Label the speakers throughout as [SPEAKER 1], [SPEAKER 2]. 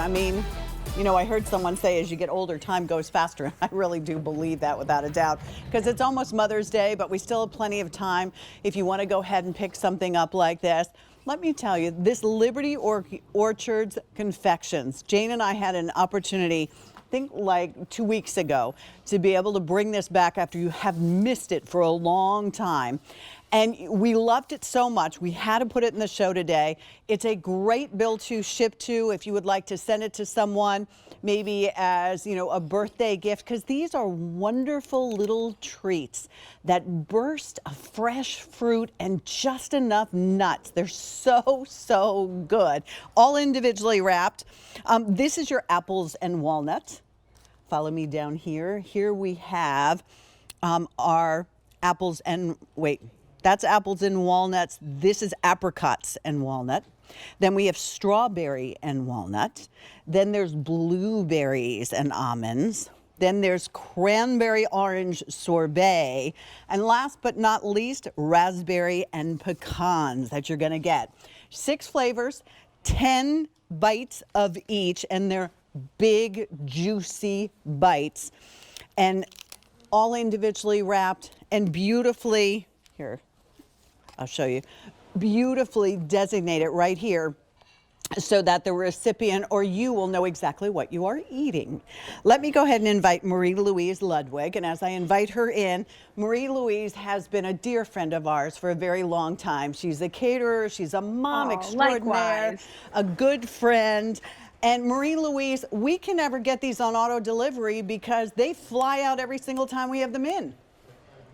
[SPEAKER 1] I mean, you know, I heard someone say as you get older, time goes faster. I really do believe that without a doubt, because it's almost Mother's Day, but we still have plenty of time if you want to go ahead and pick something up like this. Let me tell you, this Liberty Orchards Confections, Jane and I had an opportunity, I think like 2 weeks ago, to be able to bring this back after you have missed it for a long time. And we loved it so much, we had to put it in the show today. It's a great bill to ship to if you would like to send it to someone, maybe as, you know, a birthday gift, because these are wonderful little treats that burst of fresh fruit and just enough nuts. They're so good, all individually wrapped. This is your apples and walnuts. Follow me down here. Here we have our apples and, wait, that's apples and walnuts. This is apricots and walnut. Then we have strawberry and walnut. Then there's blueberries and almonds. Then there's cranberry orange sorbet. And last but not least, raspberry and pecans that you're gonna get. 6 flavors, 10 bites of each, and they're big, juicy bites. And all individually wrapped and beautifully, here, I'll show you, beautifully designated right here so that the recipient or you will know exactly what you are eating. Let me go ahead and invite Marie-Louise Ludwig. And as I invite her in, Marie-Louise has been a dear friend of ours for a very long time. She's a caterer, she's a mom extraordinaire,
[SPEAKER 2] likewise.
[SPEAKER 1] a good friend. And Marie-Louise, we can never get these on auto delivery because they fly out every single time we have them in.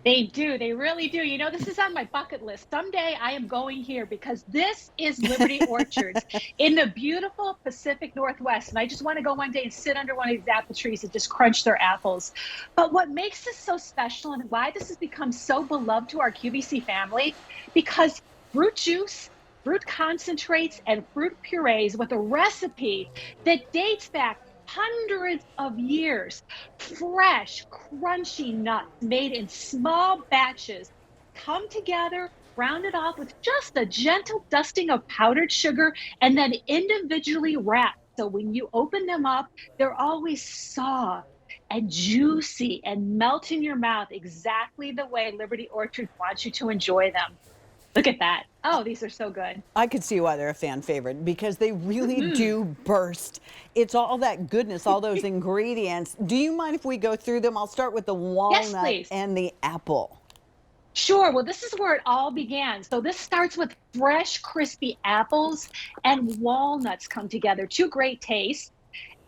[SPEAKER 2] They do. They really do. You know, this is on my bucket list. Someday I am going here because this is Liberty Orchards in the beautiful Pacific Northwest. And I just want to go one day and sit under one of these apple trees and just crunch their apples. But what makes this so special and why this has become so beloved to our QVC family, because fruit juice, fruit concentrates, and fruit purees with a recipe that dates back hundreds of years. Fresh, crunchy nuts made in small batches come together, rounded off with just a gentle dusting of powdered sugar, and then individually wrapped. So when you open them up, they're always soft and juicy and melt in your mouth exactly the way Liberty Orchard wants you to enjoy them. Look at that. Oh, these are so good.
[SPEAKER 1] I could see why they're a fan favorite because they really do burst. It's all that goodness, all those ingredients. Do you mind if we go through them? I'll start with the walnut
[SPEAKER 2] please.
[SPEAKER 1] and the apple.
[SPEAKER 2] Sure. Well, this is where it all began. So this starts with fresh, crispy apples and walnuts come together. 2 great tastes.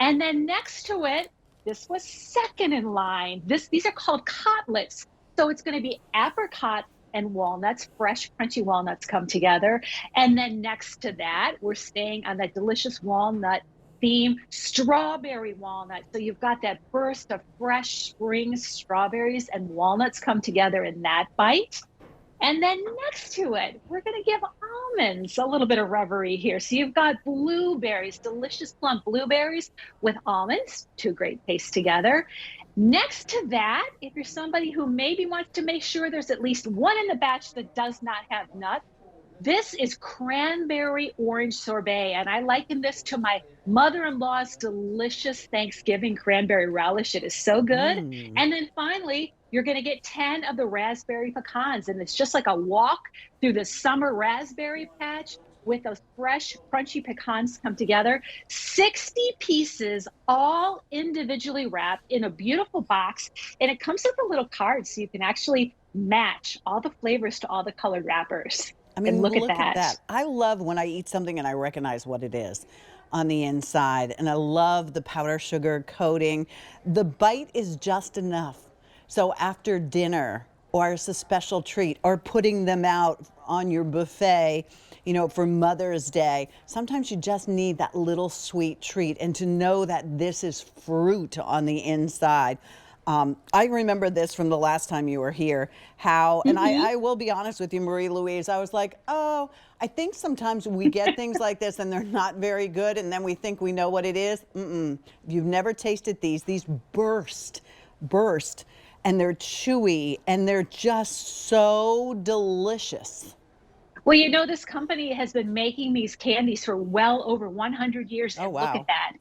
[SPEAKER 2] And then next to it, this was second in line. These are called cotlets. So it's going to be apricot and walnuts, fresh, crunchy walnuts come together. And then next to that, we're staying on that delicious walnut theme, strawberry walnut. So you've got that burst of fresh spring strawberries and walnuts come together in that bite. And then next to it, we're going to give almonds a little bit of reverie here. So you've got blueberries, delicious plump blueberries with almonds, 2 great tastes together. Next to that, if you're somebody who maybe wants to make sure there's at least one in the batch that does not have nuts, this is cranberry orange sorbet. And I liken this to my mother-in-law's delicious Thanksgiving cranberry relish. It is so good. And then finally, you're going to get 10 of the raspberry pecans. And it's just like a walk through the summer raspberry patch with those fresh, crunchy pecans come together. 60 pieces, all individually wrapped in a beautiful box. And it comes with a little card so you can actually match all the flavors to all the colored wrappers.
[SPEAKER 1] I mean,
[SPEAKER 2] and
[SPEAKER 1] look
[SPEAKER 2] at
[SPEAKER 1] at that. I love when I eat something and I recognize what it is on the inside. And I love the powder sugar coating. The bite is just enough. So after dinner, or as a special treat, or putting them out on your buffet, you know, for Mother's Day, sometimes you just need that little sweet treat and to know that this is fruit on the inside. I remember this from the last time you were here, how, and I will be honest with you, Marie-Louise, I was like, oh, I think sometimes we get things like this and they're not very good and then we think we know what it is. If you've never tasted these burst, and they're chewy and they're just so delicious.
[SPEAKER 2] Well, you know, this company has been making these candies for well over 100 years.
[SPEAKER 1] Oh,
[SPEAKER 2] And look at
[SPEAKER 1] wow.
[SPEAKER 2] that.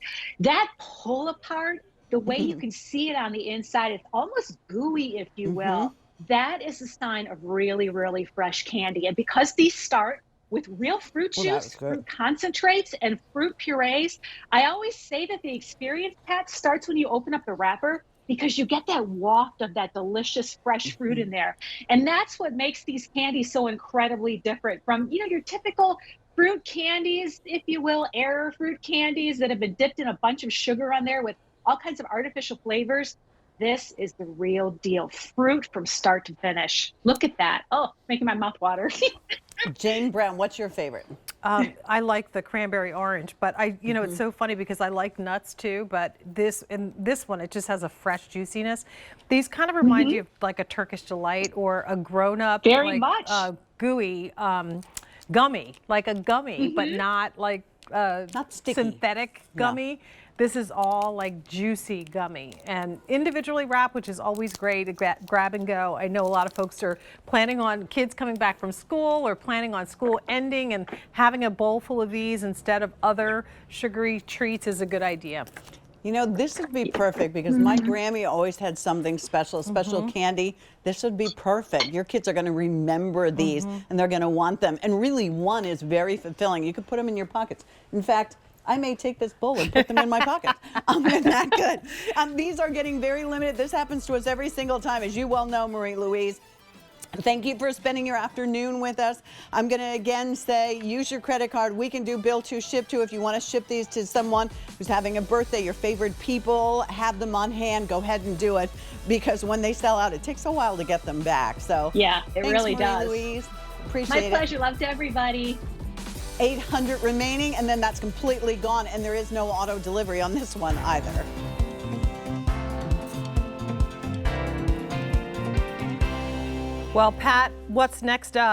[SPEAKER 2] That pull apart, the way you can see it on the inside, it's almost gooey, if you
[SPEAKER 1] Mm-hmm.
[SPEAKER 2] will. That is a sign of really, really fresh candy. And because these start with real fruit
[SPEAKER 1] Well, that was
[SPEAKER 2] juice,
[SPEAKER 1] good.
[SPEAKER 2] fruit concentrates, and fruit purees, I always say that the experience, Pat, starts when you open up the wrapper because you get that waft of that delicious fresh fruit in there. And that's what makes these candies so incredibly different from, you know, your typical fruit candies, if you will, air fruit candies that have been dipped in a bunch of sugar on there with all kinds of artificial flavors. This is the real deal. Fruit from start to finish. Look at that. Oh, making my mouth water.
[SPEAKER 1] Jane Brown, what's your favorite?
[SPEAKER 3] I like the cranberry orange, but you know, it's so funny because I like nuts too, but this one, it just has a fresh juiciness. These kind of remind you of like a Turkish delight or a grown-up
[SPEAKER 2] Very
[SPEAKER 3] like
[SPEAKER 2] much.
[SPEAKER 3] gooey gummy, like a gummy, but not like
[SPEAKER 1] Not sticky.
[SPEAKER 3] synthetic gummy. This is all like juicy gummy and individually wrapped, which is always great to grab and go. I know a lot of folks are planning on kids coming back from school or planning on school ending, and having a bowl full of these instead of other sugary treats is a good idea.
[SPEAKER 1] You know, this would be perfect because my Grammy always had something special, special candy. This would be perfect. Your kids are going to remember these and they're going to want them. And really, one is very fulfilling. You could put them in your pockets. In fact, I may take this bowl and put them in my pocket. They're that good. These are getting very limited. This happens to us every single time, as you well know, Marie-Louise. Thank you for spending your afternoon with us. I'm going to again say, use your credit card. We can do bill to, ship to. If you want to ship these to someone who's having a birthday, your favorite people, have them on hand, go ahead and do it, because when they sell out, it takes a while to get them back. So
[SPEAKER 2] Yeah, it really does.
[SPEAKER 1] Marie-Louise. Appreciate
[SPEAKER 2] My
[SPEAKER 1] it.
[SPEAKER 2] pleasure. Love to everybody.
[SPEAKER 1] 800 remaining, and then that's completely gone, and there is no auto delivery on this one either.
[SPEAKER 3] Well, Pat, what's next up?